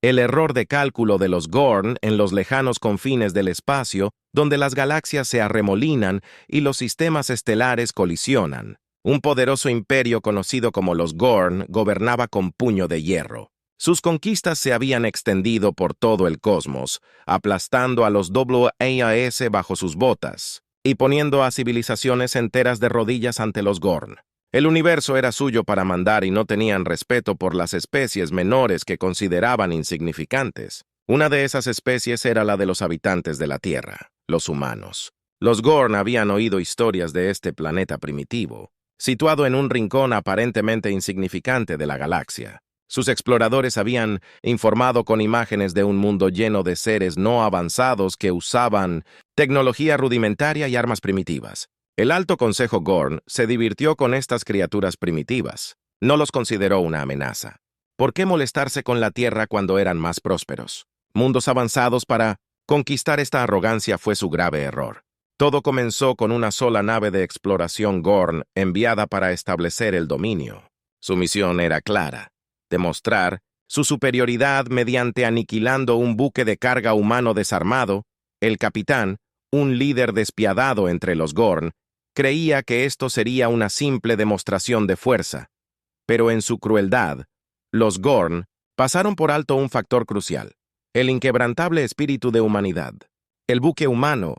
el error de cálculo de los Gorn en los lejanos confines del espacio, donde las galaxias se arremolinan y los sistemas estelares colisionan. Un poderoso imperio conocido como los Gorn gobernaba con puño de hierro. Sus conquistas se habían extendido por todo el cosmos, aplastando a los WAAS bajo sus botas y poniendo a civilizaciones enteras de rodillas ante los Gorn. El universo era suyo para mandar y no tenían respeto por las especies menores que consideraban insignificantes. Una de esas especies era la de los habitantes de la Tierra, los humanos. Los Gorn habían oído historias de este planeta primitivo, situado en un rincón aparentemente insignificante de la galaxia. Sus exploradores habían informado con imágenes de un mundo lleno de seres no avanzados que usaban tecnología rudimentaria y armas primitivas. El Alto Consejo Gorn se divirtió con estas criaturas primitivas. No los consideró una amenaza. ¿Por qué molestarse con la Tierra cuando eran más prósperos? Mundos avanzados para conquistar esta arrogancia fue su grave error. Todo comenzó con una sola nave de exploración Gorn enviada para establecer el dominio. Su misión era clara: demostrar su superioridad mediante aniquilando un buque de carga humano desarmado. El capitán, un líder despiadado entre los Gorn, creía que esto sería una simple demostración de fuerza, pero en su crueldad, los Gorn pasaron por alto un factor crucial: el inquebrantable espíritu de humanidad. El buque humano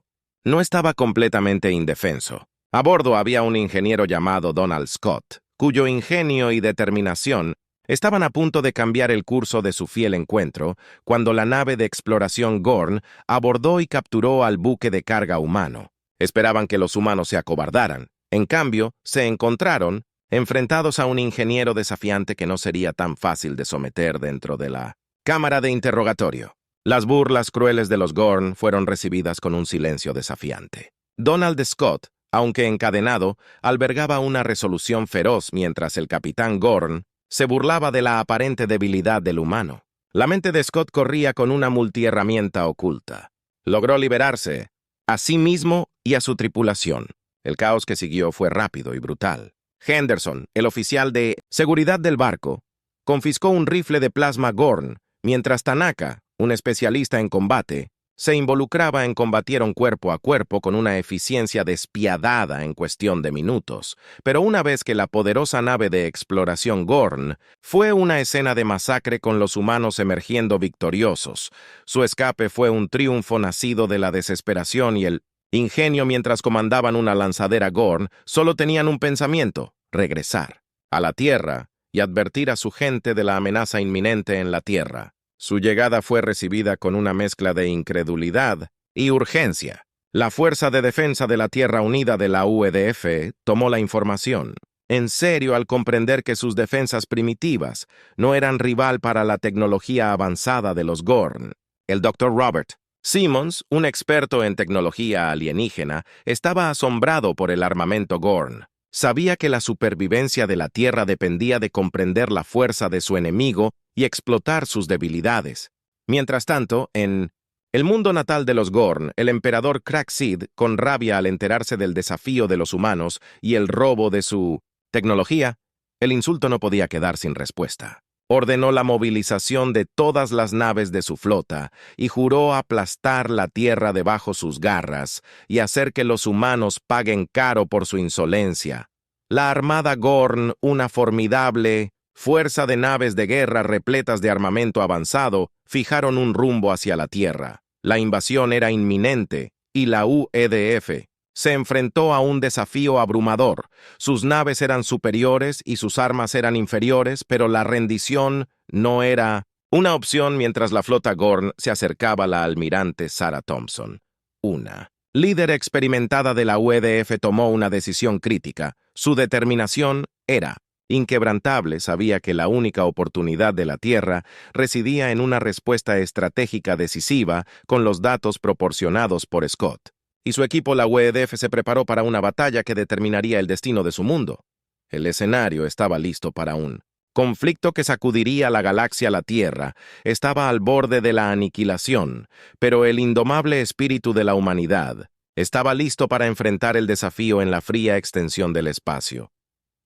no estaba completamente indefenso. A bordo había un ingeniero llamado Donald Scott, cuyo ingenio y determinación estaban a punto de cambiar el curso de su fiel encuentro cuando la nave de exploración Gorn abordó y capturó al buque de carga humano. Esperaban que los humanos se acobardaran. En cambio, se encontraron enfrentados a un ingeniero desafiante que no sería tan fácil de someter dentro de la cámara de interrogatorio. Las burlas crueles de los Gorn fueron recibidas con un silencio desafiante. Donald Scott, aunque encadenado, albergaba una resolución feroz mientras el capitán Gorn se burlaba de la aparente debilidad del humano. La mente de Scott corría con una multiherramienta oculta. Logró liberarse a sí mismo y a su tripulación. El caos que siguió fue rápido y brutal. Henderson, el oficial de seguridad del barco, confiscó un rifle de plasma Gorn, mientras Tanaka, un especialista en combate, se involucraba en combatir cuerpo a cuerpo con una eficiencia despiadada en cuestión de minutos. Pero una vez que la poderosa nave de exploración Gorn fue una escena de masacre con los humanos emergiendo victoriosos, su escape fue un triunfo nacido de la desesperación y el ingenio. Mientras comandaban una lanzadera Gorn, solo tenían un pensamiento: regresar a la Tierra y advertir a su gente de la amenaza inminente en la Tierra. Su llegada fue recibida con una mezcla de incredulidad y urgencia. La Fuerza de Defensa de la Tierra Unida de la UEDF tomó la información en serio al comprender que sus defensas primitivas no eran rival para la tecnología avanzada de los Gorn. El Dr. Robert Simmons, un experto en tecnología alienígena, estaba asombrado por el armamento Gorn. Sabía que la supervivencia de la Tierra dependía de comprender la fuerza de su enemigo y explotar sus debilidades. Mientras tanto, en el mundo natal de los Gorn, el emperador Crackseed, con rabia al enterarse del desafío de los humanos y el robo de su tecnología, el insulto no podía quedar sin respuesta. Ordenó la movilización de todas las naves de su flota y juró aplastar la Tierra debajo sus garras y hacer que los humanos paguen caro por su insolencia. La Armada Gorn, una formidable fuerza de naves de guerra repletas de armamento avanzado, fijaron un rumbo hacia la Tierra. La invasión era inminente y la UEDF se enfrentó a un desafío abrumador. Sus naves eran superiores y sus armas eran inferiores, pero la rendición no era una opción mientras la flota Gorn se acercaba a la almirante Sarah Thompson. Una líder experimentada de la UEDF tomó una decisión crítica. Su determinación era inquebrantable. Sabía que la única oportunidad de la Tierra residía en una respuesta estratégica decisiva con los datos proporcionados por Scott. Y su equipo, la UEDF, se preparó para una batalla que determinaría el destino de su mundo. El escenario estaba listo para un conflicto que sacudiría la galaxia. La Tierra estaba al borde de la aniquilación, pero el indomable espíritu de la humanidad estaba listo para enfrentar el desafío en la fría extensión del espacio.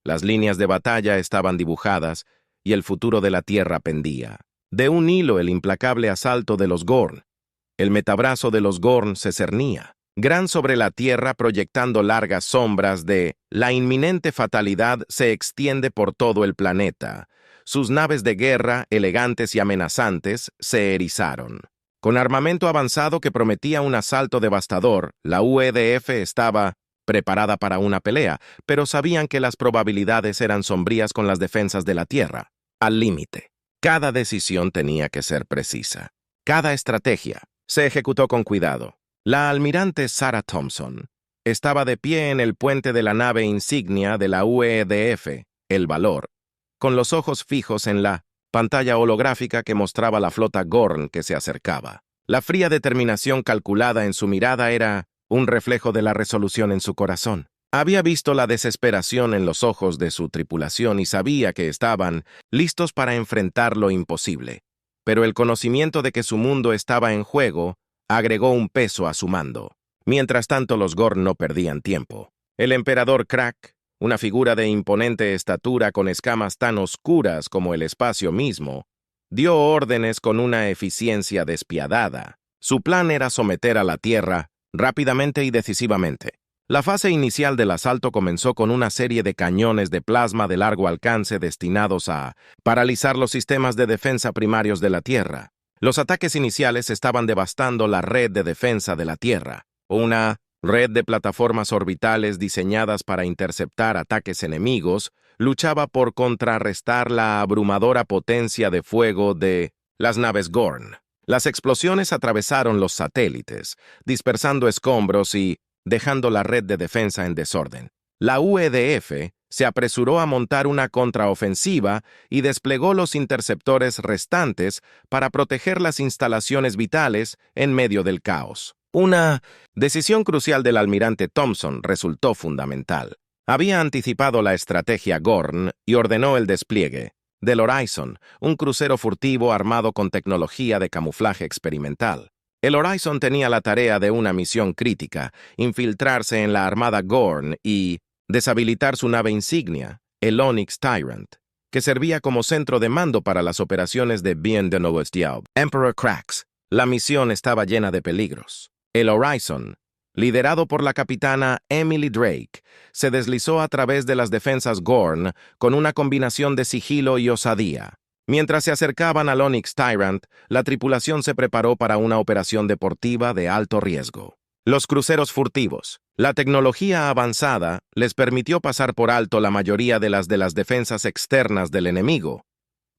Las líneas de batalla estaban dibujadas y el futuro de la Tierra pendía de un hilo el implacable asalto de los Gorn. El metabrazo de los Gorn se cernía, gran sobre la tierra, proyectando largas sombras de la inminente fatalidad se extiende por todo el planeta. Sus naves de guerra, elegantes y amenazantes, se erizaron. Con armamento avanzado que prometía un asalto devastador, la UEDF estaba preparada para una pelea, pero sabían que las probabilidades eran sombrías con las defensas de la Tierra. Al límite. Cada decisión tenía que ser precisa. Cada estrategia se ejecutó con cuidado. La almirante Sarah Thompson estaba de pie en el puente de la nave insignia de la UEDF, el Valor, con los ojos fijos en la pantalla holográfica que mostraba la flota Gorn que se acercaba. La fría determinación calculada en su mirada era un reflejo de la resolución en su corazón. Había visto la desesperación en los ojos de su tripulación y sabía que estaban listos para enfrentar lo imposible. Pero el conocimiento de que su mundo estaba en juego agregó un peso a su mando. Mientras tanto, los Gorn no perdían tiempo. El emperador Krak, una figura de imponente estatura con escamas tan oscuras como el espacio mismo, dio órdenes con una eficiencia despiadada. Su plan era someter a la Tierra rápidamente y decisivamente. La fase inicial del asalto comenzó con una serie de cañones de plasma de largo alcance destinados a paralizar los sistemas de defensa primarios de la Tierra. Los ataques iniciales estaban devastando la red de defensa de la Tierra, una red de plataformas orbitales diseñadas para interceptar ataques enemigos, luchaba por contrarrestar la abrumadora potencia de fuego de las naves Gorn. Las explosiones atravesaron los satélites, dispersando escombros y dejando la red de defensa en desorden. La UEDF se apresuró a montar una contraofensiva y desplegó los interceptores restantes para proteger las instalaciones vitales en medio del caos. Una decisión crucial del almirante Thompson resultó fundamental. Había anticipado la estrategia Gorn y ordenó el despliegue del Horizon, un crucero furtivo armado con tecnología de camuflaje experimental. El Horizon tenía la tarea de una misión crítica, infiltrarse en la armada Gorn y deshabilitar su nave insignia, el Onyx Tyrant, que servía como centro de mando para las operaciones de Bien de Novostyaub. Emperor Cracks. La misión estaba llena de peligros. El Horizon, liderado por la capitana Emily Drake, se deslizó a través de las defensas Gorn con una combinación de sigilo y osadía. Mientras se acercaban al Onyx Tyrant, la tripulación se preparó para una operación deportiva de alto riesgo. Los cruceros furtivos. La tecnología avanzada les permitió pasar por alto la mayoría de las defensas externas del enemigo.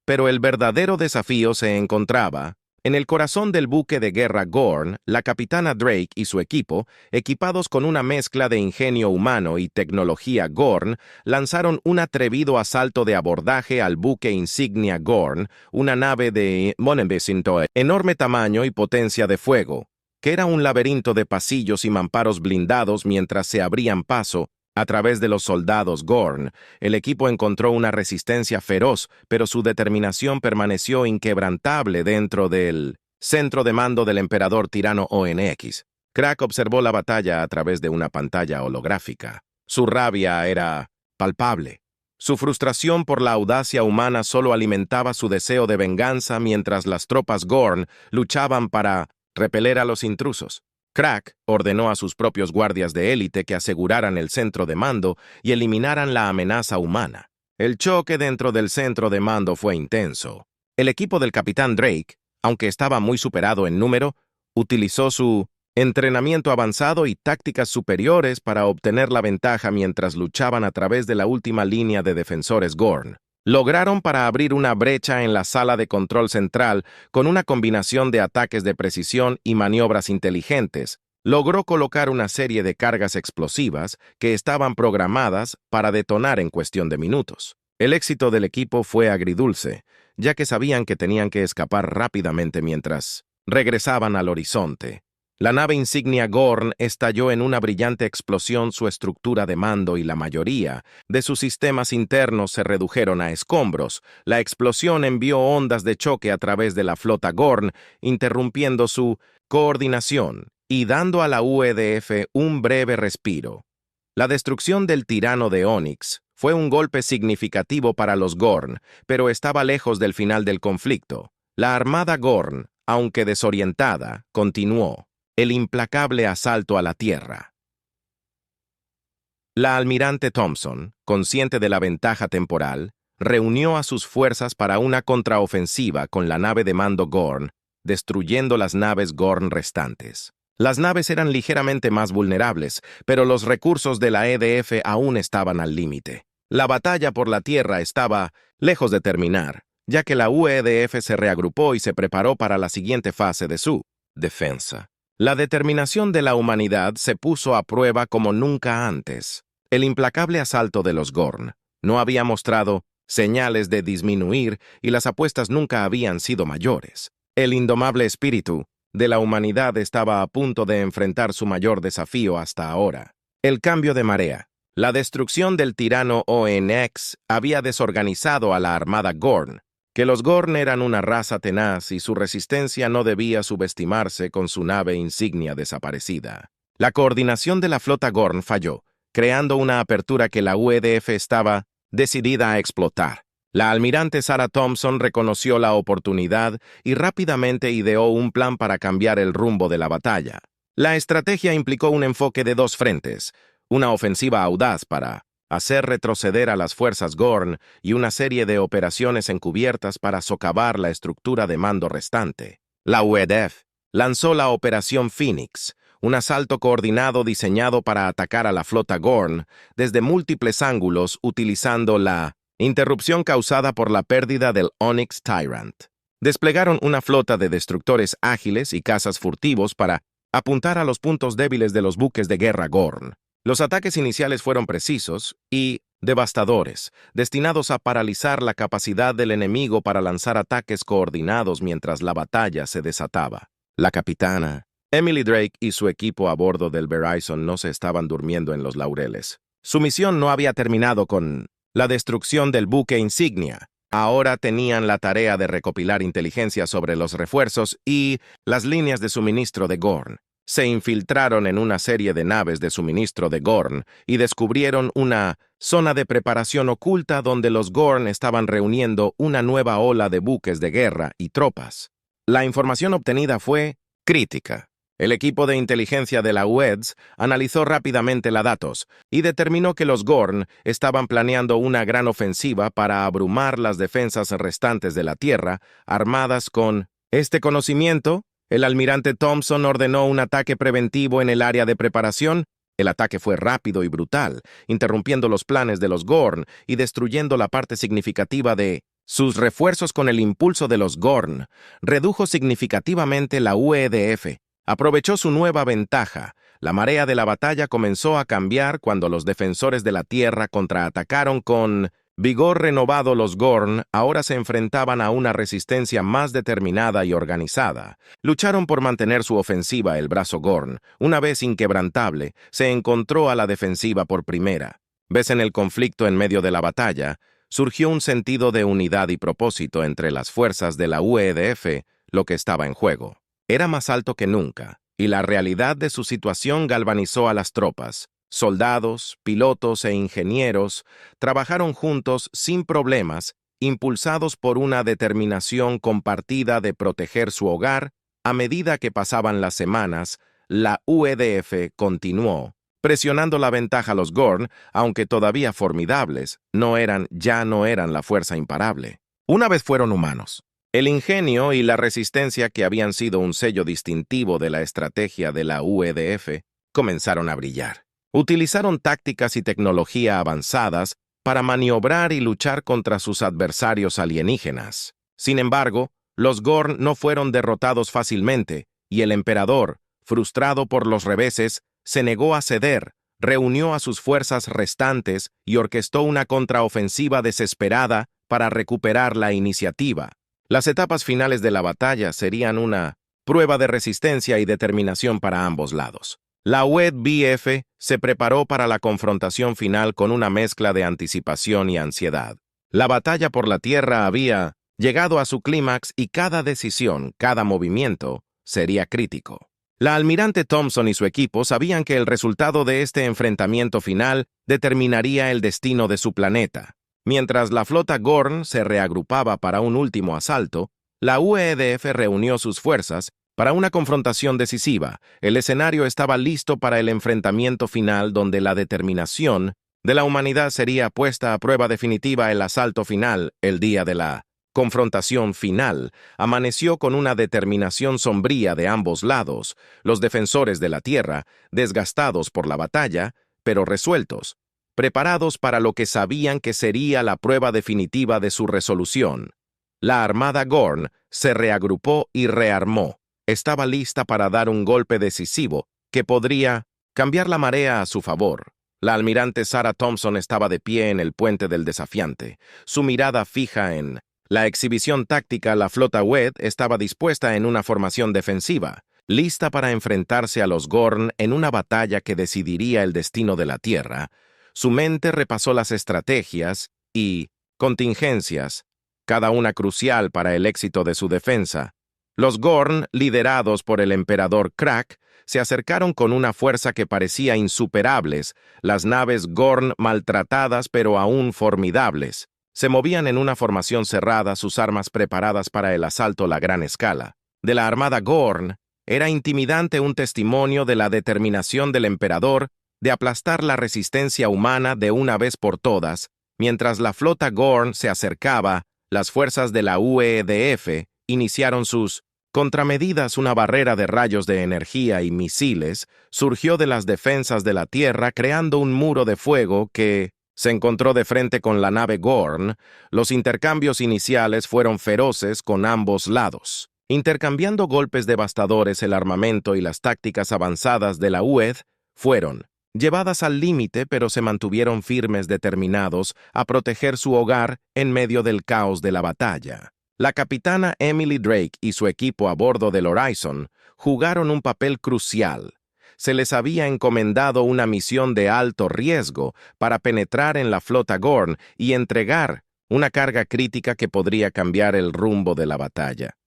Pero el verdadero desafío se encontraba en el corazón del buque de guerra Gorn. La capitana Drake y su equipo, equipados con una mezcla de ingenio humano y tecnología Gorn, lanzaron un atrevido asalto de abordaje al buque insignia Gorn, una nave de enorme tamaño y potencia de fuego, que era un laberinto de pasillos y mamparos blindados mientras se abrían paso a través de los soldados Gorn. El equipo encontró una resistencia feroz, pero su determinación permaneció inquebrantable dentro del centro de mando del emperador tirano ONX. Krak observó la batalla a través de una pantalla holográfica. Su rabia era palpable. Su frustración por la audacia humana solo alimentaba su deseo de venganza mientras las tropas Gorn luchaban para repeler a los intrusos. Krak ordenó a sus propios guardias de élite que aseguraran el centro de mando y eliminaran la amenaza humana. El choque dentro del centro de mando fue intenso. El equipo del capitán Drake, aunque estaba muy superado en número, utilizó su entrenamiento avanzado y tácticas superiores para obtener la ventaja mientras luchaban a través de la última línea de defensores Gorn. Lograron para abrir una brecha en la sala de control central con una combinación de ataques de precisión y maniobras inteligentes. Logró colocar una serie de cargas explosivas que estaban programadas para detonar en cuestión de minutos. El éxito del equipo fue agridulce, ya que sabían que tenían que escapar rápidamente mientras regresaban al horizonte. La nave insignia Gorn estalló en una brillante explosión. Su estructura de mando y la mayoría de sus sistemas internos se redujeron a escombros. La explosión envió ondas de choque a través de la flota Gorn, interrumpiendo su coordinación y dando a la UEDF un breve respiro. La destrucción del tirano de Onyx fue un golpe significativo para los Gorn, pero estaba lejos del final del conflicto. La armada Gorn, aunque desorientada, continuó el implacable asalto a la Tierra. La almirante Thompson, consciente de la ventaja temporal, reunió a sus fuerzas para una contraofensiva con la nave de mando Gorn, destruyendo las naves Gorn restantes. Las naves eran ligeramente más vulnerables, pero los recursos de la EDF aún estaban al límite. La batalla por la Tierra estaba lejos de terminar, ya que la UEDF se reagrupó y se preparó para la siguiente fase de su defensa. La determinación de la humanidad se puso a prueba como nunca antes. El implacable asalto de los Gorn no había mostrado señales de disminuir y las apuestas nunca habían sido mayores. El indomable espíritu de la humanidad estaba a punto de enfrentar su mayor desafío hasta ahora. El cambio de marea. La destrucción del tirano ONX había desorganizado a la armada Gorn, que los Gorn eran una raza tenaz y su resistencia no debía subestimarse con su nave insignia desaparecida. La coordinación de la flota Gorn falló, creando una apertura que la UEDF estaba decidida a explotar. La almirante Sarah Thompson reconoció la oportunidad y rápidamente ideó un plan para cambiar el rumbo de la batalla. La estrategia implicó un enfoque de dos frentes, una ofensiva audaz para hacer retroceder a las fuerzas Gorn y una serie de operaciones encubiertas para socavar la estructura de mando restante. La UEDF lanzó la Operación Phoenix, un asalto coordinado diseñado para atacar a la flota Gorn desde múltiples ángulos utilizando la interrupción causada por la pérdida del Onyx Tyrant. Desplegaron una flota de destructores ágiles y cazas furtivos para apuntar a los puntos débiles de los buques de guerra Gorn. Los ataques iniciales fueron precisos y devastadores, destinados a paralizar la capacidad del enemigo para lanzar ataques coordinados mientras la batalla se desataba. La capitana Emily Drake y su equipo a bordo del Verizon no se estaban durmiendo en los laureles. Su misión no había terminado con la destrucción del buque insignia. Ahora tenían la tarea de recopilar inteligencia sobre los refuerzos y las líneas de suministro de Gorn. Se infiltraron en una serie de naves de suministro de Gorn y descubrieron una zona de preparación oculta donde los Gorn estaban reuniendo una nueva ola de buques de guerra y tropas. La información obtenida fue crítica. El equipo de inteligencia de la UEDS analizó rápidamente los datos y determinó que los Gorn estaban planeando una gran ofensiva para abrumar las defensas restantes de la Tierra, armadas con este conocimiento. El almirante Thompson ordenó un ataque preventivo en el área de preparación. El ataque fue rápido y brutal, interrumpiendo los planes de los Gorn y destruyendo la parte significativa de sus refuerzos con el impulso de los Gorn. Redujo significativamente la UEDF. Aprovechó su nueva ventaja. La marea de la batalla comenzó a cambiar cuando los defensores de la Tierra contraatacaron con vigor renovado. Los Gorn ahora se enfrentaban a una resistencia más determinada y organizada. Lucharon por mantener su ofensiva. El brazo Gorn, una vez inquebrantable, se encontró a la defensiva por primera vez en el conflicto. En medio de la batalla, surgió un sentido de unidad y propósito entre las fuerzas de la UEDF. Lo que estaba en juego era más alto que nunca, y la realidad de su situación galvanizó a las tropas. Soldados, pilotos e ingenieros trabajaron juntos sin problemas, impulsados por una determinación compartida de proteger su hogar. A medida que pasaban las semanas, la UEDF continuó presionando la ventaja. Los Gorn, aunque todavía formidables, ya no eran la fuerza imparable. Una vez fueron humanos. El ingenio y la resistencia que habían sido un sello distintivo de la estrategia de la UEDF comenzaron a brillar. Utilizaron tácticas y tecnología avanzadas para maniobrar y luchar contra sus adversarios alienígenas. Sin embargo, los Gorn no fueron derrotados fácilmente, y el emperador, frustrado por los reveses, se negó a ceder, reunió a sus fuerzas restantes y orquestó una contraofensiva desesperada para recuperar la iniciativa. Las etapas finales de la batalla serían una prueba de resistencia y determinación para ambos lados. La UEDF se preparó para la confrontación final con una mezcla de anticipación y ansiedad. La batalla por la Tierra había llegado a su clímax y cada decisión, cada movimiento, sería crítico. La almirante Thompson y su equipo sabían que el resultado de este enfrentamiento final determinaría el destino de su planeta. Mientras la flota Gorn se reagrupaba para un último asalto, La UEDF reunió sus fuerzas para una confrontación decisiva. El escenario estaba listo para el enfrentamiento final donde la determinación de la humanidad sería puesta a prueba definitiva. El asalto final, el día de la confrontación final, amaneció con una determinación sombría de ambos lados, los defensores de la tierra, desgastados por la batalla, pero resueltos, preparados para lo que sabían que sería la prueba definitiva de su resolución. La armada Gorn se reagrupó y rearmó. Estaba lista para dar un golpe decisivo que podría cambiar la marea a su favor. La almirante Sarah Thompson estaba de pie en el puente del desafiante, su mirada fija en la exhibición táctica. La flota Wed estaba dispuesta en una formación defensiva, lista para enfrentarse a los Gorn en una batalla que decidiría el destino de la Tierra. Su mente repasó las estrategias y contingencias, cada una crucial para el éxito de su defensa. Los Gorn, liderados por el emperador Krak, se acercaron con una fuerza que parecía insuperables. Las naves Gorn, maltratadas pero aún formidables, se movían en una formación cerrada, sus armas preparadas para el asalto a la gran escala. De la armada Gorn, era intimidante un testimonio de la determinación del emperador de aplastar la resistencia humana de una vez por todas. Mientras la flota Gorn se acercaba, las fuerzas de la UEDF iniciaron sus contramedidas. Una barrera de rayos de energía y misiles surgió de las defensas de la Tierra, creando un muro de fuego que se encontró de frente con la nave Gorn. Los intercambios iniciales fueron feroces con ambos lados. Intercambiando golpes devastadores, el armamento y las tácticas avanzadas de la UED fueron llevadas al límite, pero se mantuvieron firmes, determinados a proteger su hogar en medio del caos de la batalla. La capitana Emily Drake y su equipo a bordo del Horizon jugaron un papel crucial. Se les había encomendado una misión de alto riesgo para penetrar en la flota Gorn y entregar una carga crítica que podría cambiar el rumbo de la batalla.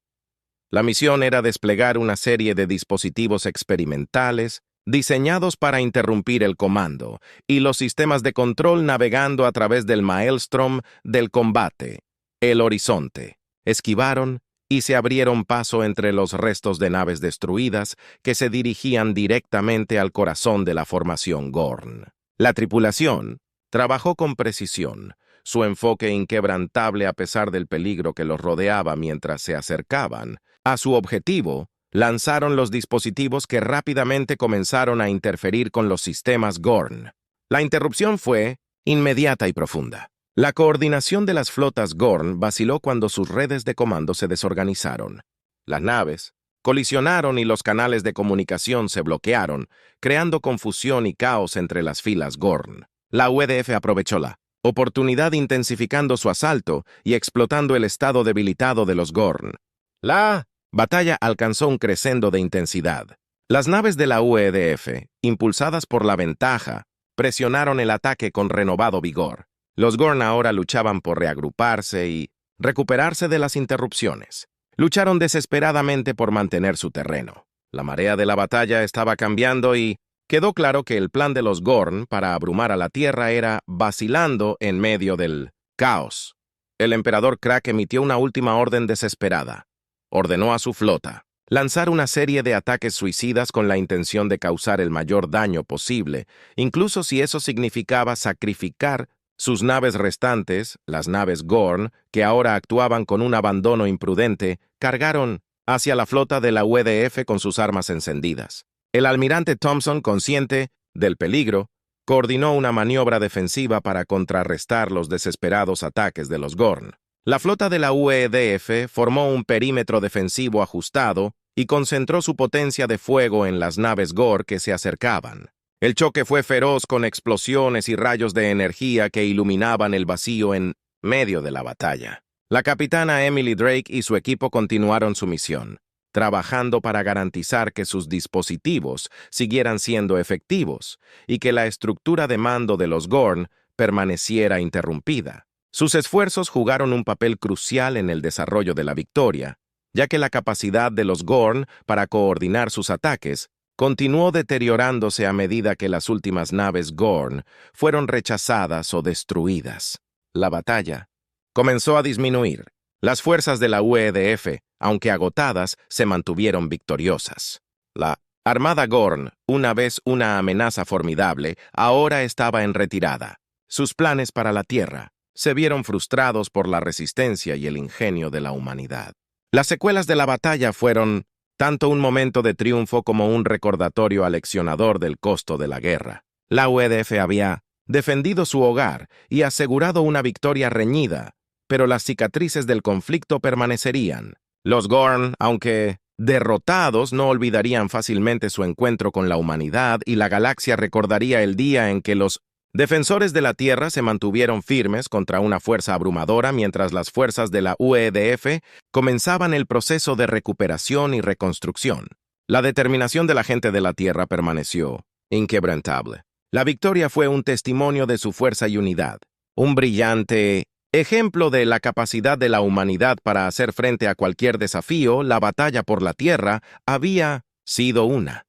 La misión era desplegar una serie de dispositivos experimentales diseñados para interrumpir el comando y los sistemas de control navegando a través del maelstrom del combate, el horizonte. Esquivaron y se abrieron paso entre los restos de naves destruidas que se dirigían directamente al corazón de la formación Gorn. La tripulación trabajó con precisión, su enfoque inquebrantable a pesar del peligro que los rodeaba. Mientras se acercaban a su objetivo, lanzaron los dispositivos que rápidamente comenzaron a interferir con los sistemas Gorn. La interrupción fue inmediata y profunda. La coordinación de las flotas Gorn vaciló cuando sus redes de comando se desorganizaron. Las naves colisionaron y los canales de comunicación se bloquearon, creando confusión y caos entre las filas Gorn. La UEDF aprovechó la oportunidad intensificando su asalto y explotando el estado debilitado de los Gorn. La batalla alcanzó un crescendo de intensidad. Las naves de la UEDF, impulsadas por la ventaja, presionaron el ataque con renovado vigor. Los Gorn ahora luchaban por reagruparse y recuperarse de las interrupciones. Lucharon desesperadamente por mantener su terreno. La marea de la batalla estaba cambiando y quedó claro que el plan de los Gorn para abrumar a la Tierra era vacilando en medio del caos. El emperador Krak emitió una última orden desesperada. Ordenó a su flota lanzar una serie de ataques suicidas con la intención de causar el mayor daño posible, incluso si eso significaba sacrificar sus naves restantes. Las naves Gorn, que ahora actuaban con un abandono imprudente, cargaron hacia la flota de la UEDF con sus armas encendidas. El almirante Thompson, consciente del peligro, coordinó una maniobra defensiva para contrarrestar los desesperados ataques de los Gorn. La flota de la UEDF formó un perímetro defensivo ajustado y concentró su potencia de fuego en las naves Gorn que se acercaban. El choque fue feroz, con explosiones y rayos de energía que iluminaban el vacío en medio de la batalla. La capitana Emily Drake y su equipo continuaron su misión, trabajando para garantizar que sus dispositivos siguieran siendo efectivos y que la estructura de mando de los Gorn permaneciera interrumpida. Sus esfuerzos jugaron un papel crucial en el desarrollo de la victoria, ya que la capacidad de los Gorn para coordinar sus ataques continuó deteriorándose a medida que las últimas naves Gorn fueron rechazadas o destruidas. La batalla comenzó a disminuir, Las fuerzas de la UEDF, aunque agotadas, se mantuvieron victoriosas. La Armada Gorn, una vez una amenaza formidable, ahora estaba en retirada. Sus planes para la Tierra se vieron frustrados por la resistencia y el ingenio de la humanidad. Las secuelas de la batalla fueron tanto un momento de triunfo como un recordatorio aleccionador del costo de la guerra. La UEDF había defendido su hogar y asegurado una victoria reñida, pero las cicatrices del conflicto permanecerían. Los Gorn, aunque derrotados, no olvidarían fácilmente su encuentro con la humanidad, y la galaxia recordaría el día en que los defensores de la Tierra se mantuvieron firmes contra una fuerza abrumadora mientras las fuerzas de la UEDF comenzaban el proceso de recuperación y reconstrucción. La determinación de la gente de la Tierra permaneció inquebrantable. La victoria fue un testimonio de su fuerza y unidad, un brillante ejemplo de la capacidad de la humanidad para hacer frente a cualquier desafío. La batalla por la Tierra había sido una,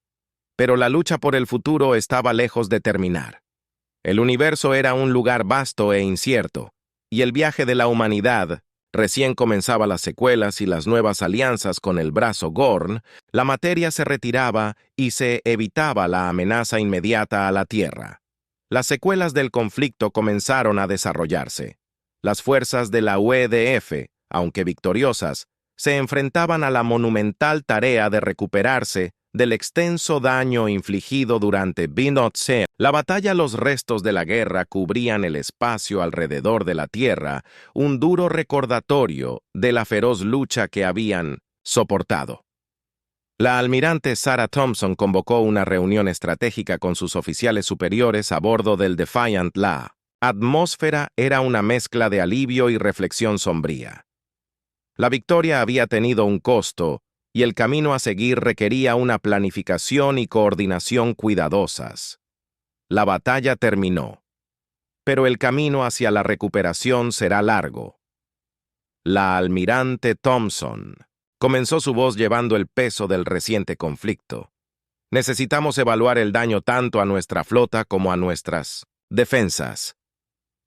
pero la lucha por el futuro estaba lejos de terminar. El universo era un lugar vasto e incierto, y el viaje de la humanidad recién comenzaba. Las secuelas y las nuevas alianzas con el brazo Gorn. La materia se retiraba y se evitaba la amenaza inmediata a la Tierra. Las secuelas del conflicto comenzaron a desarrollarse. Las fuerzas de la UEDF, aunque victoriosas, se enfrentaban a la monumental tarea de recuperarse del extenso daño infligido durante Binotse. La batalla. Los restos de la guerra cubrían el espacio alrededor de la Tierra, un duro recordatorio de la feroz lucha que habían soportado. La almirante Sarah Thompson convocó una reunión estratégica con sus oficiales superiores a bordo del Defiant. La atmósfera era una mezcla de alivio y reflexión sombría. La victoria había tenido un costo, y el camino a seguir requería una planificación y coordinación cuidadosas. La batalla terminó, pero el camino hacia la recuperación será largo. La almirante Thompson comenzó su voz llevando el peso del reciente conflicto. Necesitamos evaluar el daño tanto a nuestra flota como a nuestras defensas.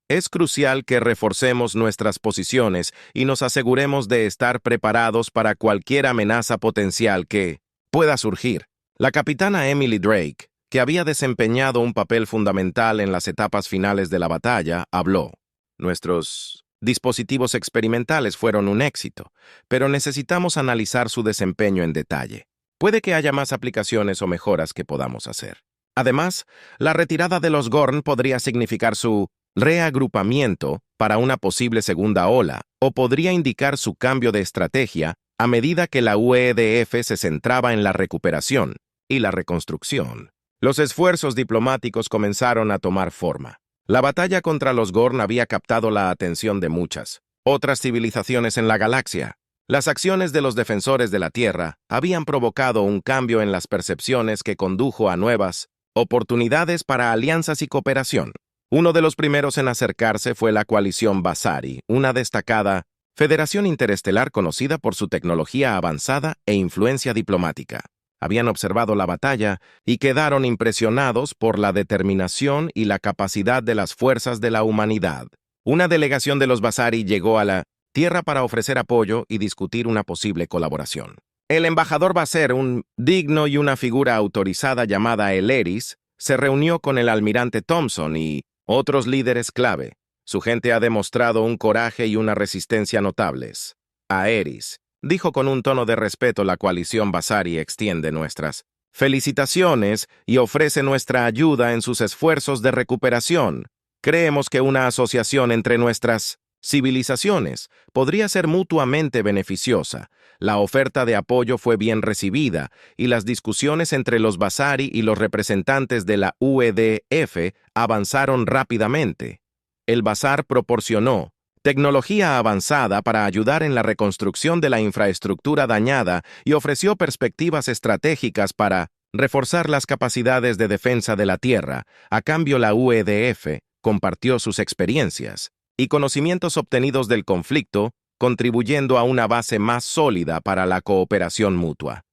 Es crucial que reforcemos nuestras posiciones y nos aseguremos de estar preparados para cualquier amenaza potencial que pueda surgir. La capitana Emily Drake, que había desempeñado un papel fundamental en las etapas finales de la batalla, habló. Nuestros dispositivos experimentales fueron un éxito, pero necesitamos analizar su desempeño en detalle. Puede que haya más aplicaciones o mejoras que podamos hacer. Además, la retirada de los Gorn podría significar su reagrupamiento para una posible segunda ola, o podría indicar su cambio de estrategia a medida que la UEDF se centraba en la recuperación y la reconstrucción. Los esfuerzos diplomáticos comenzaron a tomar forma. La batalla contra los Gorn había captado la atención de muchas otras civilizaciones en la galaxia. Las acciones de los defensores de la Tierra habían provocado un cambio en las percepciones que condujo a nuevas oportunidades para alianzas y cooperación. Uno de los primeros en acercarse fue la coalición Basari, una destacada federación interestelar conocida por su tecnología avanzada e influencia diplomática. Habían observado la batalla y quedaron impresionados por la determinación y la capacidad de las fuerzas de la humanidad. Una delegación de los Basari llegó a la Tierra para ofrecer apoyo y discutir una posible colaboración. El embajador Basser, un digno y una figura autorizada llamada Eleris, se reunió con el almirante Thompson y otros líderes clave. Su gente ha demostrado un coraje y una resistencia notables. Aeris, dijo con un tono de respeto, la coalición Basari extiende nuestras felicitaciones y ofrece nuestra ayuda en sus esfuerzos de recuperación. Creemos que una asociación entre nuestras civilizaciones podría ser mutuamente beneficiosa. La oferta de apoyo fue bien recibida y las discusiones entre los Basari y los representantes de la UEDF avanzaron rápidamente. El Basar proporcionó tecnología avanzada para ayudar en la reconstrucción de la infraestructura dañada y ofreció perspectivas estratégicas para reforzar las capacidades de defensa de la Tierra. A cambio, la UEDF compartió sus experiencias y conocimientos obtenidos del conflicto, contribuyendo a una base más sólida para la cooperación mutua.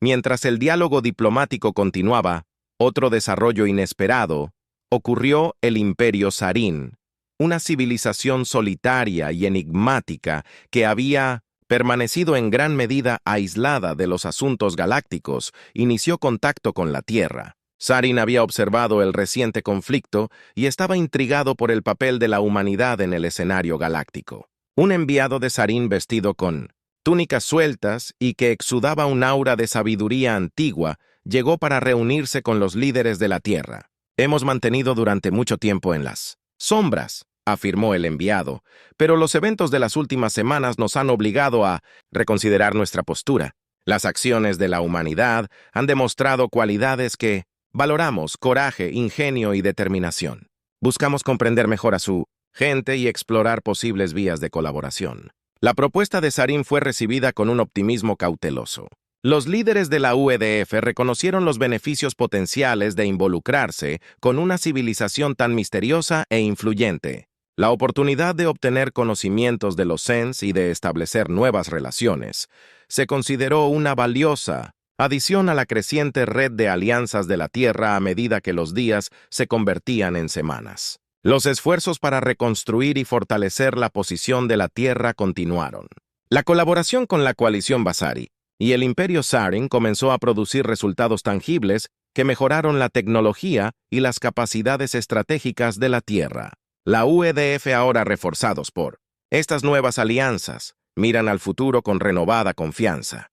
Mientras el diálogo diplomático continuaba, otro desarrollo inesperado ocurrió. El Imperio Sarin una civilización solitaria y enigmática que había permanecido en gran medida aislada de los asuntos galácticos, inició contacto con la Tierra. Sarin había observado el reciente conflicto y estaba intrigado por el papel de la humanidad en el escenario galáctico. Un enviado de Sarin vestido con túnicas sueltas y que exudaba un aura de sabiduría antigua llegó para reunirse con los líderes de la Tierra. Hemos mantenido durante mucho tiempo en las sombras, afirmó el enviado, pero los eventos de las últimas semanas nos han obligado a reconsiderar nuestra postura. Las acciones de la humanidad han demostrado cualidades que valoramos: coraje, ingenio y determinación. Buscamos comprender mejor a su gente y explorar posibles vías de colaboración. La propuesta de Sarin fue recibida con un optimismo cauteloso. Los líderes de la UEDF reconocieron los beneficios potenciales de involucrarse con una civilización tan misteriosa e influyente. La oportunidad de obtener conocimientos de los Sens y de establecer nuevas relaciones se consideró una valiosa adición a la creciente red de alianzas de la Tierra a medida que los días se convertían en semanas. Los esfuerzos para reconstruir y fortalecer la posición de la Tierra continuaron. La colaboración con la coalición Basari y el Imperio Sarin comenzó a producir resultados tangibles que mejoraron la tecnología y las capacidades estratégicas de la Tierra. La UEDF, ahora reforzados por estas nuevas alianzas, miran al futuro con renovada confianza.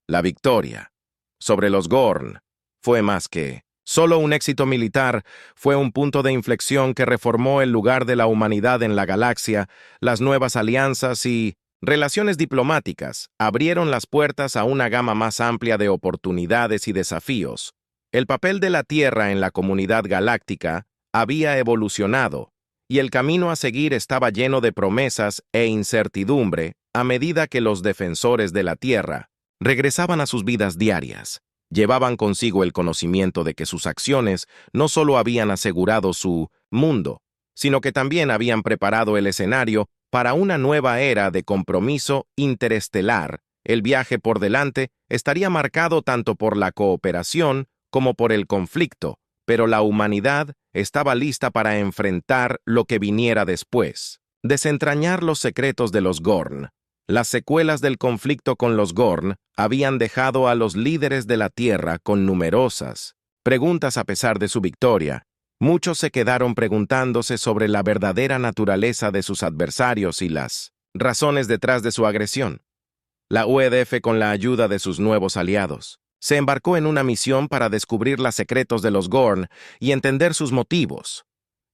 La victoria sobre los Gorn fue más que solo un éxito militar, fue un punto de inflexión que reformó el lugar de la humanidad en la galaxia. Las nuevas alianzas y relaciones diplomáticas abrieron las puertas a una gama más amplia de oportunidades y desafíos. El papel de la Tierra en la comunidad galáctica había evolucionado, y el camino a seguir estaba lleno de promesas e incertidumbre a medida que los defensores de la Tierra regresaban a sus vidas diarias. Llevaban consigo el conocimiento de que sus acciones no solo habían asegurado su mundo, sino que también habían preparado el escenario para una nueva era de compromiso interestelar. El viaje por delante estaría marcado tanto por la cooperación como por el conflicto, pero la humanidad estaba lista para enfrentar lo que viniera después. Desentrañar los secretos de los Gorn. Las secuelas del conflicto con los Gorn habían dejado a los líderes de la Tierra con numerosas preguntas a pesar de su victoria. Muchos se quedaron preguntándose sobre la verdadera naturaleza de sus adversarios y las razones detrás de su agresión. La UEDF, con la ayuda de sus nuevos aliados, se embarcó en una misión para descubrir los secretos de los Gorn y entender sus motivos.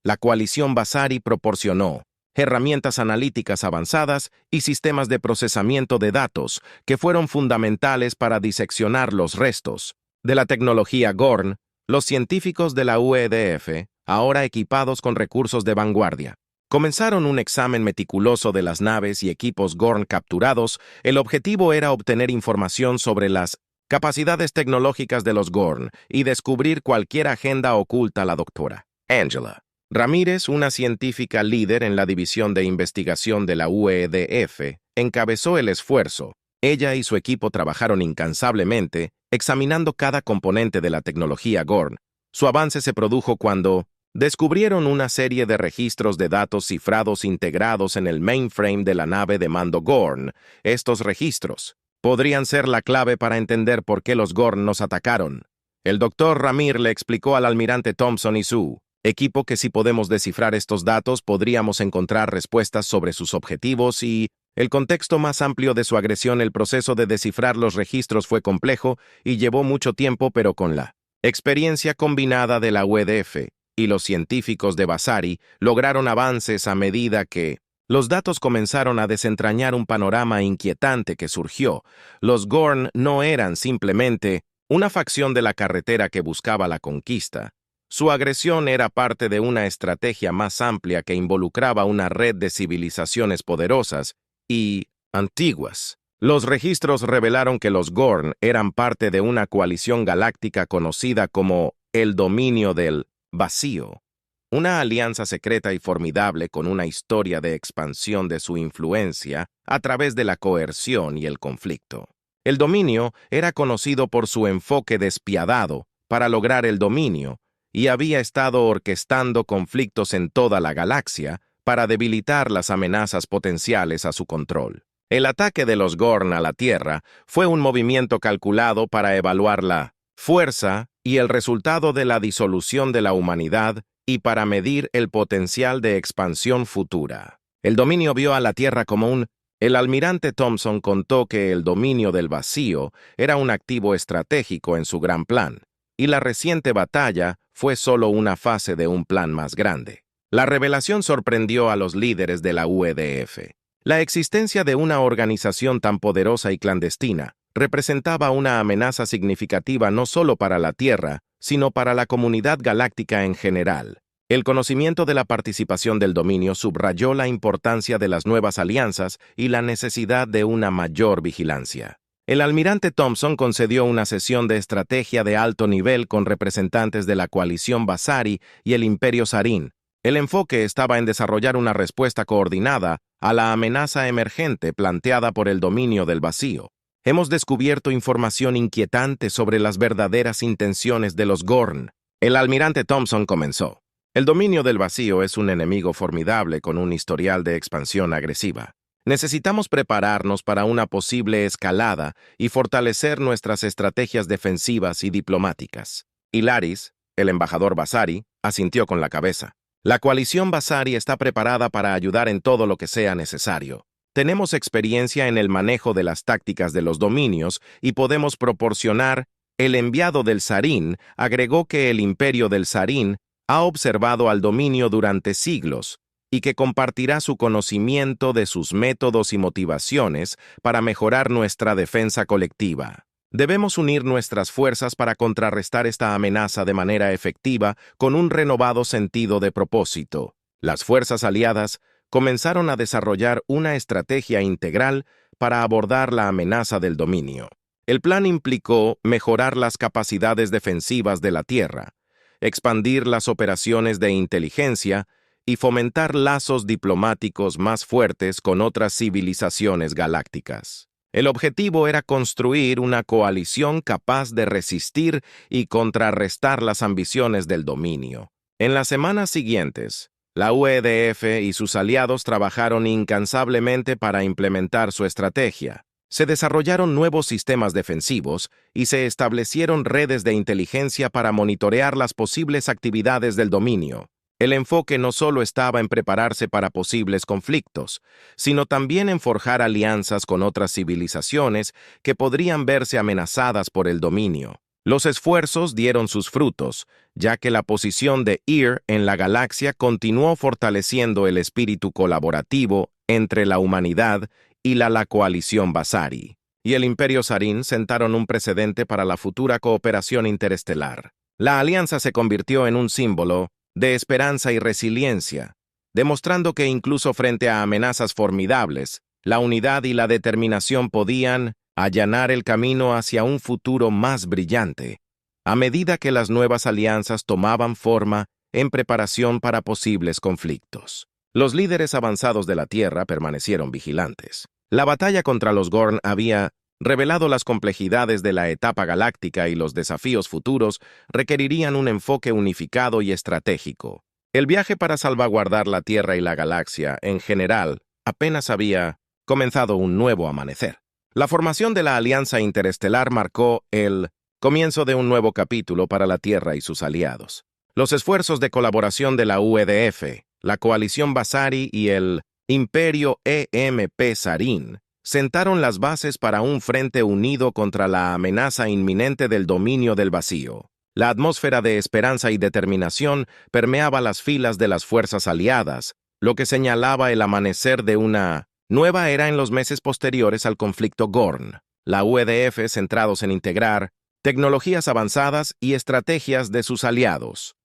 La coalición Basari proporcionó herramientas analíticas avanzadas y sistemas de procesamiento de datos que fueron fundamentales para diseccionar los restos de la tecnología Gorn. Los científicos de la UEDF, ahora equipados con recursos de vanguardia, comenzaron un examen meticuloso de las naves y equipos Gorn capturados. El objetivo era obtener información sobre las capacidades tecnológicas de los Gorn y descubrir cualquier agenda oculta. La doctora Angela Ramírez, una científica líder en la división de investigación de la UEDF, encabezó el esfuerzo. Ella y su equipo trabajaron incansablemente, examinando cada componente de la tecnología Gorn. Su avance se produjo cuando descubrieron una serie de registros de datos cifrados integrados en el mainframe de la nave de mando Gorn. Estos registros podrían ser la clave para entender por qué los Gorn nos atacaron. El doctor Ramírez le explicó al almirante Thompson y su equipo que si podemos descifrar estos datos podríamos encontrar respuestas sobre sus objetivos y el contexto más amplio de su agresión. El proceso de descifrar los registros fue complejo y llevó mucho tiempo, pero con la experiencia combinada de la UEDF y los científicos de Basari lograron avances a medida que los datos comenzaron a desentrañar un panorama inquietante que surgió. Los Gorn no eran simplemente una facción de la carretera que buscaba la conquista. Su agresión era parte de una estrategia más amplia que involucraba una red de civilizaciones poderosas y antiguas. Los registros revelaron que los Gorn eran parte de una coalición galáctica conocida como el Dominio del Vacío, una alianza secreta y formidable con una historia de expansión de su influencia a través de la coerción y el conflicto. El Dominio era conocido por su enfoque despiadado para lograr el dominio y había estado orquestando conflictos en toda la galaxia para debilitar las amenazas potenciales a su control. El ataque de los Gorn a la Tierra fue un movimiento calculado para evaluar la fuerza y el resultado de la disolución de la humanidad y para medir el potencial de expansión futura. El dominio vio a la Tierra como un... El almirante Thompson contó que el dominio del vacío era un activo estratégico en su gran plan, y la reciente batalla fue solo una fase de un plan más grande. La revelación sorprendió a los líderes de la UEDF. La existencia de una organización tan poderosa y clandestina representaba una amenaza significativa no solo para la Tierra, sino para la comunidad galáctica en general. El conocimiento de la participación del dominio subrayó la importancia de las nuevas alianzas y la necesidad de una mayor vigilancia. El almirante Thompson concedió una sesión de estrategia de alto nivel con representantes de la coalición Basari y el Imperio Sarin. El enfoque estaba en desarrollar una respuesta coordinada a la amenaza emergente planteada por el dominio del vacío. Hemos descubierto información inquietante sobre las verdaderas intenciones de los Gorn. El almirante Thompson comenzó. El dominio del vacío es un enemigo formidable con un historial de expansión agresiva. Necesitamos prepararnos para una posible escalada y fortalecer nuestras estrategias defensivas y diplomáticas. Hilaris, el embajador Basari, asintió con la cabeza. La coalición Basari está preparada para ayudar en todo lo que sea necesario. Tenemos experiencia en el manejo de las tácticas de los dominios y podemos proporcionar. El enviado del Sarin agregó que el imperio del Sarin ha observado al dominio durante siglos y que compartirá su conocimiento de sus métodos y motivaciones para mejorar nuestra defensa colectiva. Debemos unir nuestras fuerzas para contrarrestar esta amenaza de manera efectiva con un renovado sentido de propósito. Las fuerzas aliadas comenzaron a desarrollar una estrategia integral para abordar la amenaza del dominio. El plan implicó mejorar las capacidades defensivas de la Tierra, expandir las operaciones de inteligencia y fomentar lazos diplomáticos más fuertes con otras civilizaciones galácticas. El objetivo era construir una coalición capaz de resistir y contrarrestar las ambiciones del dominio. En las semanas siguientes, la UEDF y sus aliados trabajaron incansablemente para implementar su estrategia. Se desarrollaron nuevos sistemas defensivos y se establecieron redes de inteligencia para monitorear las posibles actividades del dominio. El enfoque no solo estaba en prepararse para posibles conflictos, sino también en forjar alianzas con otras civilizaciones que podrían verse amenazadas por el dominio. Los esfuerzos dieron sus frutos, ya que la posición de Ear en la galaxia continuó fortaleciendo el espíritu colaborativo entre la humanidad y la coalición Basari, y el Imperio Sarin sentaron un precedente para la futura cooperación interestelar. La alianza se convirtió en un símbolo de esperanza y resiliencia, demostrando que incluso frente a amenazas formidables, la unidad y la determinación podían allanar el camino hacia un futuro más brillante, a medida que las nuevas alianzas tomaban forma en preparación para posibles conflictos. Los líderes avanzados de la Tierra permanecieron vigilantes. La batalla contra los Gorn había revelado las complejidades de la etapa galáctica y los desafíos futuros requerirían un enfoque unificado y estratégico. El viaje para salvaguardar la Tierra y la galaxia, en general, apenas había comenzado un nuevo amanecer. La formación de la Alianza Interestelar marcó el comienzo de un nuevo capítulo para la Tierra y sus aliados. Los esfuerzos de colaboración de la UEDF, la coalición Basari y el Imperio EMP Sarin sentaron las bases para un frente unido contra la amenaza inminente del dominio del vacío. La atmósfera de esperanza y determinación permeaba las filas de las fuerzas aliadas, lo que señalaba el amanecer de una nueva era en los meses posteriores al conflicto Gorn. La UEDF centrados en integrar tecnologías avanzadas y estrategias de sus aliados.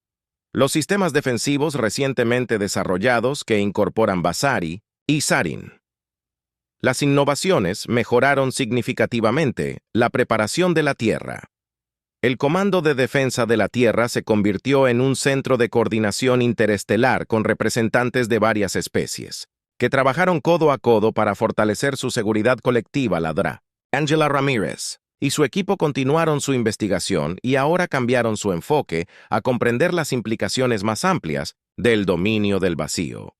Los sistemas defensivos recientemente desarrollados que incorporan Basari y Sarin. Las innovaciones mejoraron significativamente la preparación de la Tierra. El Comando de Defensa de la Tierra se convirtió en un centro de coordinación interestelar con representantes de varias especies, que trabajaron codo a codo para fortalecer su seguridad colectiva. Angela Ramírez y su equipo continuaron su investigación y ahora cambiaron su enfoque a comprender las implicaciones más amplias del dominio del vacío.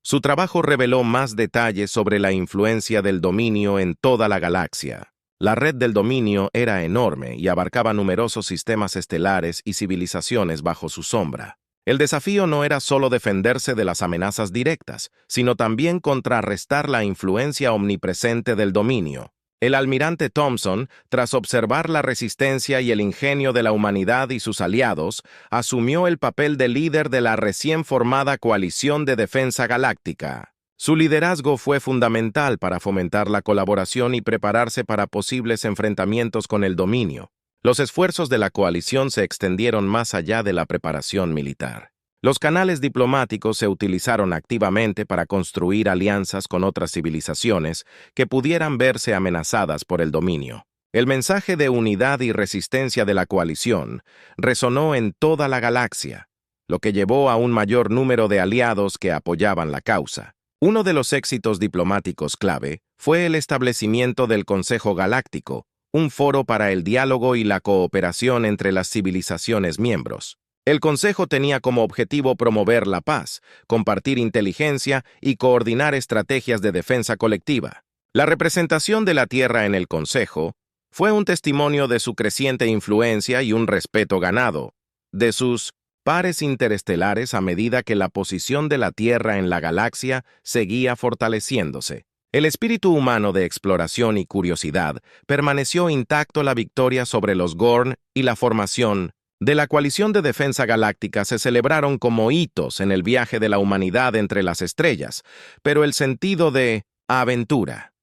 Su trabajo reveló más detalles sobre la influencia del dominio en toda la galaxia. La red del dominio era enorme y abarcaba numerosos sistemas estelares y civilizaciones bajo su sombra. El desafío no era solo defenderse de las amenazas directas, sino también contrarrestar la influencia omnipresente del dominio. El almirante Thompson, tras observar la resistencia y el ingenio de la humanidad y sus aliados, asumió el papel de líder de la recién formada Coalición de Defensa Galáctica. Su liderazgo fue fundamental para fomentar la colaboración y prepararse para posibles enfrentamientos con el dominio. Los esfuerzos de la coalición se extendieron más allá de la preparación militar. Los canales diplomáticos se utilizaron activamente para construir alianzas con otras civilizaciones que pudieran verse amenazadas por el dominio. El mensaje de unidad y resistencia de la coalición resonó en toda la galaxia, lo que llevó a un mayor número de aliados que apoyaban la causa. Uno de los éxitos diplomáticos clave fue el establecimiento del Consejo Galáctico, un foro para el diálogo y la cooperación entre las civilizaciones miembros. El Consejo tenía como objetivo promover la paz, compartir inteligencia y coordinar estrategias de defensa colectiva. La representación de la Tierra en el Consejo fue un testimonio de su creciente influencia y un respeto ganado de sus pares interestelares a medida que la posición de la Tierra en la galaxia seguía fortaleciéndose. El espíritu humano de exploración y curiosidad permaneció intacto. La victoria sobre los Gorn y la formación de la Coalición de Defensa Galáctica se celebraron como hitos en el viaje de la humanidad entre las estrellas, pero el sentido de aventura.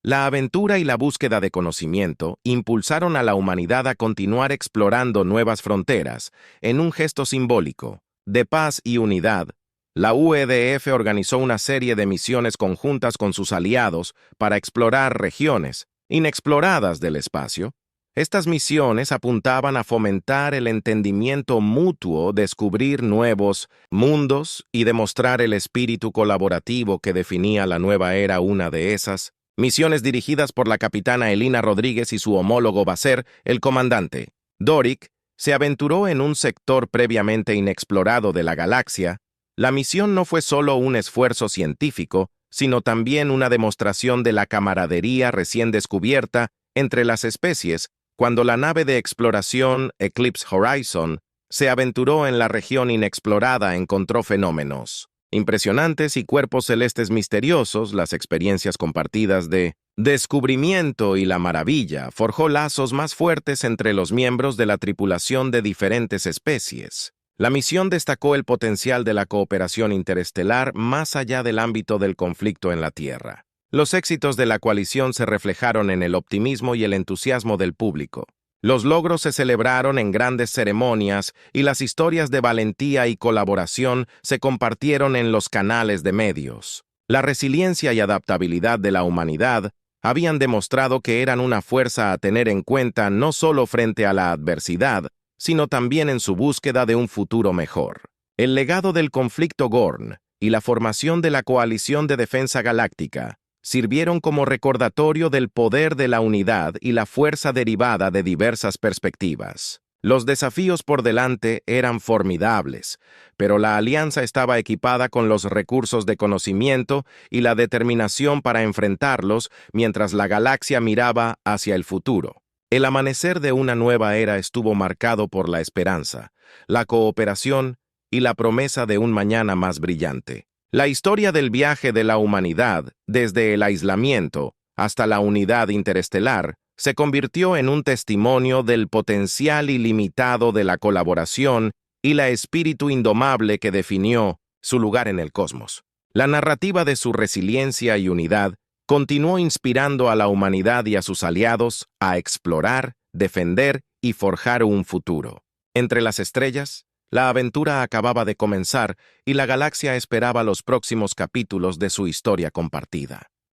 La aventura y la búsqueda de conocimiento impulsaron a la humanidad a continuar explorando nuevas fronteras en un gesto simbólico de paz y unidad. La UEDF organizó una serie de misiones conjuntas con sus aliados para explorar regiones inexploradas del espacio. Estas misiones apuntaban a fomentar el entendimiento mutuo, descubrir nuevos mundos y demostrar el espíritu colaborativo que definía la nueva era. Una de esas misiones, dirigidas por la capitana Elina Rodríguez y su homólogo Basser, el comandante Doric, se aventuró en un sector previamente inexplorado de la galaxia. La misión no fue solo un esfuerzo científico, sino también una demostración de la camaradería recién descubierta entre las especies, cuando la nave de exploración Eclipse Horizon se aventuró en la región inexplorada. Encontró fenómenos impresionantes y cuerpos celestes misteriosos. Las experiencias compartidas de descubrimiento y la maravilla forjó lazos más fuertes entre los miembros de la tripulación de diferentes especies. La misión destacó el potencial de la cooperación interestelar más allá del ámbito del conflicto en la Tierra. Los éxitos de la coalición se reflejaron en el optimismo y el entusiasmo del público. Los logros se celebraron en grandes ceremonias y las historias de valentía y colaboración se compartieron en los canales de medios. La resiliencia y adaptabilidad de la humanidad habían demostrado que eran una fuerza a tener en cuenta no solo frente a la adversidad, sino también en su búsqueda de un futuro mejor. El legado del conflicto Gorn y la formación de la Coalición de Defensa Galáctica sirvieron como recordatorio del poder de la unidad y la fuerza derivada de diversas perspectivas. Los desafíos por delante eran formidables, pero la alianza estaba equipada con los recursos de conocimiento y la determinación para enfrentarlos mientras la galaxia miraba hacia el futuro. El amanecer de una nueva era estuvo marcado por la esperanza, la cooperación y la promesa de un mañana más brillante. La historia del viaje de la humanidad, desde el aislamiento hasta la unidad interestelar, se convirtió en un testimonio del potencial ilimitado de la colaboración y la espíritu indomable que definió su lugar en el cosmos. La narrativa de su resiliencia y unidad continuó inspirando a la humanidad y a sus aliados a explorar, defender y forjar un futuro. Entre las estrellas, la aventura acababa de comenzar y la galaxia esperaba los próximos capítulos de su historia compartida.